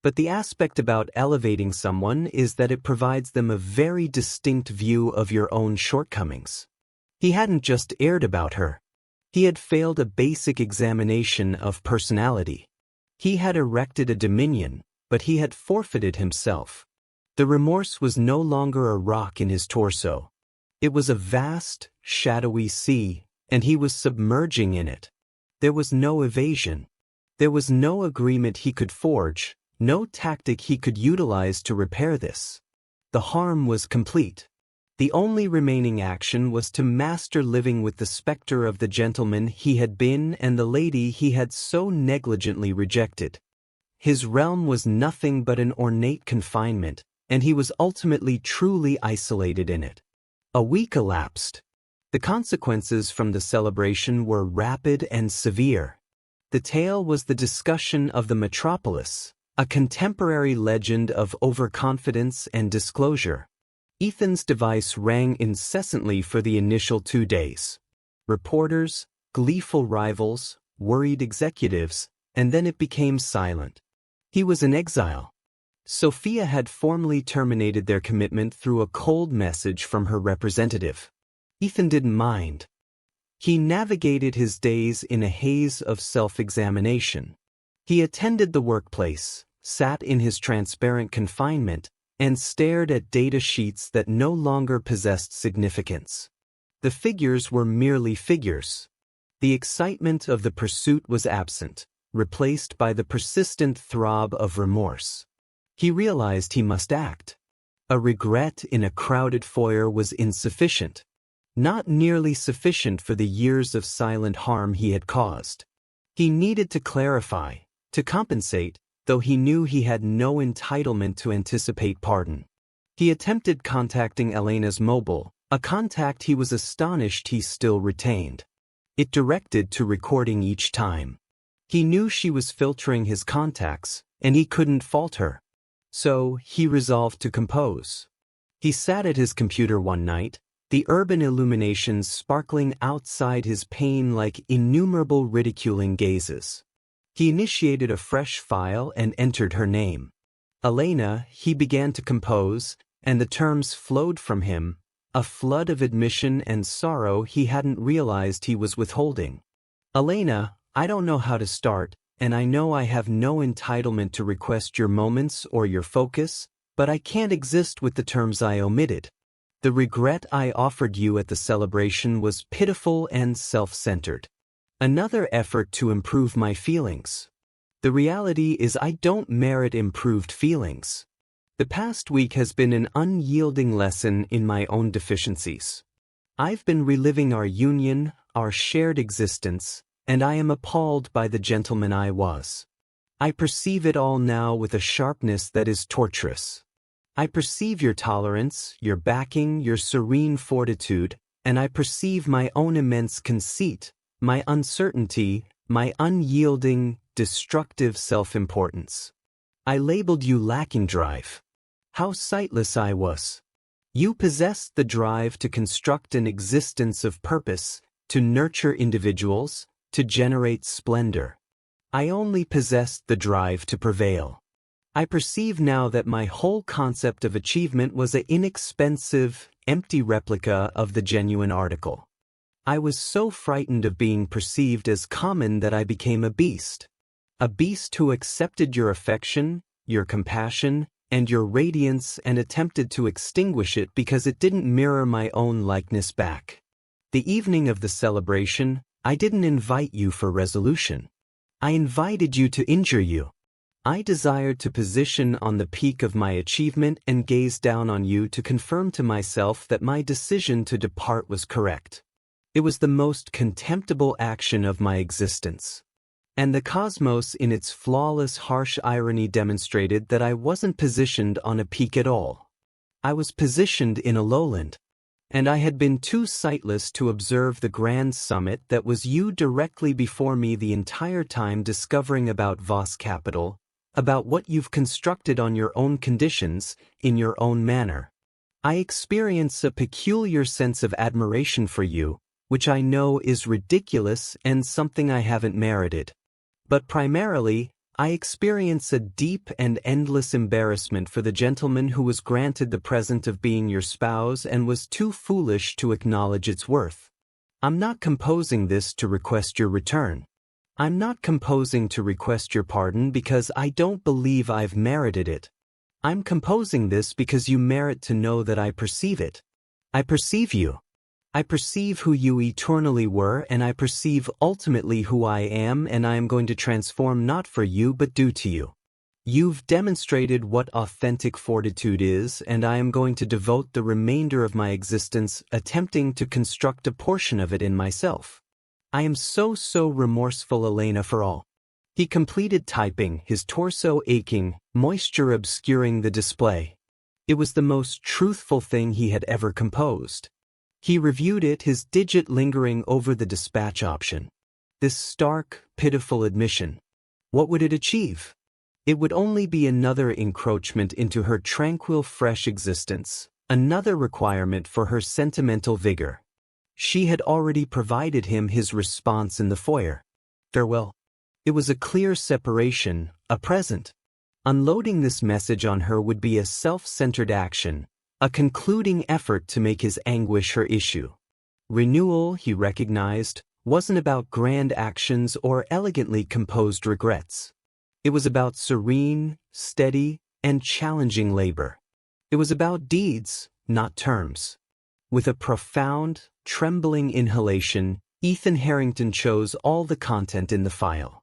But the aspect about elevating someone is that it provides them a very distinct view of your own shortcomings. He hadn't just erred about her. He had failed a basic examination of personality. He had erected a dominion, but he had forfeited himself. The remorse was no longer a rock in his torso. It was a vast, shadowy sea, and he was submerging in it. There was no evasion. There was no agreement he could forge, no tactic he could utilize to repair this. The harm was complete. The only remaining action was to master living with the specter of the gentleman he had been and the lady he had so negligently rejected. His realm was nothing but an ornate confinement, and he was ultimately truly isolated in it. A week elapsed. The consequences from the celebration were rapid and severe. The tale was the discussion of the metropolis, a contemporary legend of overconfidence and disclosure. Ethan's device rang incessantly for the initial 2 days. Reporters, gleeful rivals, worried executives, and then it became silent. He was in exile. Sophia had formally terminated their commitment through a cold message from her representative. Ethan didn't mind. He navigated his days in a haze of self-examination. He attended the workplace, sat in his transparent confinement, and stared at data sheets that no longer possessed significance. The figures were merely figures. The excitement of the pursuit was absent, replaced by the persistent throb of remorse. He realized he must act. A regret in a crowded foyer was insufficient. Not nearly sufficient for the years of silent harm he had caused. He needed to clarify, to compensate, though he knew he had no entitlement to anticipate pardon. He attempted contacting Elena's mobile, a contact he was astonished he still retained. It directed to recording each time. He knew she was filtering his contacts, and he couldn't fault her. So, he resolved to compose. He sat at his computer one night, the urban illuminations sparkling outside his pane like innumerable ridiculing gazes. He initiated a fresh file and entered her name. Elena, he began to compose, and the terms flowed from him, a flood of admission and sorrow he hadn't realized he was withholding. Elena, I don't know how to start, and I know I have no entitlement to request your moments or your focus, but I can't exist with the terms I omitted. The regret I offered you at the celebration was pitiful and self-centered. Another effort to improve my feelings. The reality is I don't merit improved feelings. The past week has been an unyielding lesson in my own deficiencies. I've been reliving our union, our shared existence, and I am appalled by the gentleman I was. I perceive it all now with a sharpness that is torturous. I perceive your tolerance, your backing, your serene fortitude, and I perceive my own immense conceit, my uncertainty, my unyielding, destructive self-importance. I labeled you lacking drive. How sightless I was. You possessed the drive to construct an existence of purpose, to nurture individuals, to generate splendor. I only possessed the drive to prevail. I perceive now that my whole concept of achievement was an inexpensive, empty replica of the genuine article. I was so frightened of being perceived as common that I became a beast. A beast who accepted your affection, your compassion, and your radiance and attempted to extinguish it because it didn't mirror my own likeness back. The evening of the celebration, I didn't invite you for resolution. I invited you to injure you. I desired to position on the peak of my achievement and gaze down on you to confirm to myself that my decision to depart was correct. It was the most contemptible action of my existence. And the cosmos in its flawless harsh irony demonstrated that I wasn't positioned on a peak at all. I was positioned in a lowland. And I had been too sightless to observe the grand summit that was you directly before me the entire time discovering about Voss Capital, about what you've constructed on your own conditions, in your own manner. I experience a peculiar sense of admiration for you, which I know is ridiculous and something I haven't merited. But primarily, I experience a deep and endless embarrassment for the gentleman who was granted the present of being your spouse and was too foolish to acknowledge its worth. I'm not composing this to request your return. I'm not composing to request your pardon because I don't believe I've merited it. I'm composing this because you merit to know that I perceive it. I perceive you. I perceive who you eternally were, and I perceive ultimately who I am, and I am going to transform not for you but due to you. You've demonstrated what authentic fortitude is, and I am going to devote the remainder of my existence attempting to construct a portion of it in myself. I am so remorseful, Elena, for all. He completed typing, his torso aching, moisture obscuring the display. It was the most truthful thing he had ever composed. He reviewed it, his digit lingering over the dispatch option. This stark, pitiful admission. What would it achieve? It would only be another encroachment into her tranquil, fresh existence, another requirement for her sentimental vigor. She had already provided him his response in the foyer. Farewell. It was a clear separation, a present. Unloading this message on her would be a self-centered action, a concluding effort to make his anguish her issue. Renewal, he recognized, wasn't about grand actions or elegantly composed regrets. It was about serene, steady, and challenging labor. It was about deeds, not terms. With a profound, trembling inhalation, Ethan Harrington chose all the content in the file.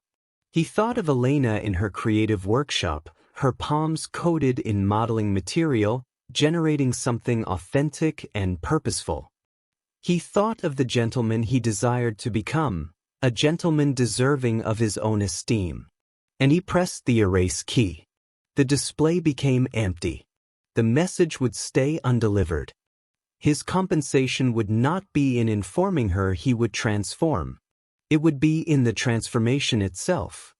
He thought of Elena in her creative workshop, her palms coated in modeling material, generating something authentic and purposeful. He thought of the gentleman he desired to become, a gentleman deserving of his own esteem. And he pressed the erase key. The display became empty. The message would stay undelivered. His compensation would not be in informing her he would transform. It would be in the transformation itself.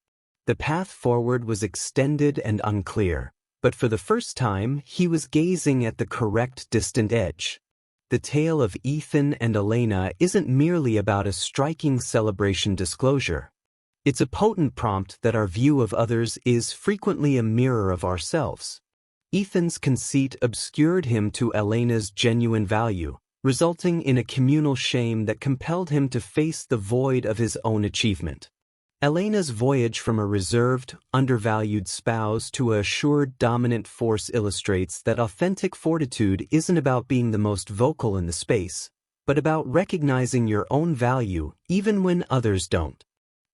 The path forward was extended and unclear, but for the first time he was gazing at the correct distant edge. The tale of Ethan and Elena isn't merely about a striking celebration disclosure. It's a potent prompt that our view of others is frequently a mirror of ourselves. Ethan's conceit obscured him to Elena's genuine value, resulting in a communal shame that compelled him to face the void of his own achievement. Elena's voyage from a reserved, undervalued spouse to a assured dominant force illustrates that authentic fortitude isn't about being the most vocal in the space, but about recognizing your own value even when others don't.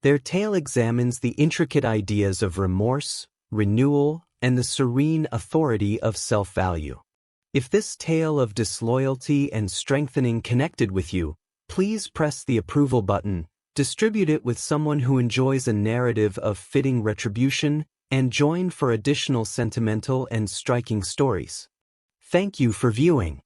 Their tale examines the intricate ideas of remorse, renewal, and the serene authority of self-value. If this tale of disloyalty and strengthening connected with you, please press the approval button, distribute it with someone who enjoys a narrative of fitting retribution, and join for additional sentimental and striking stories. Thank you for viewing.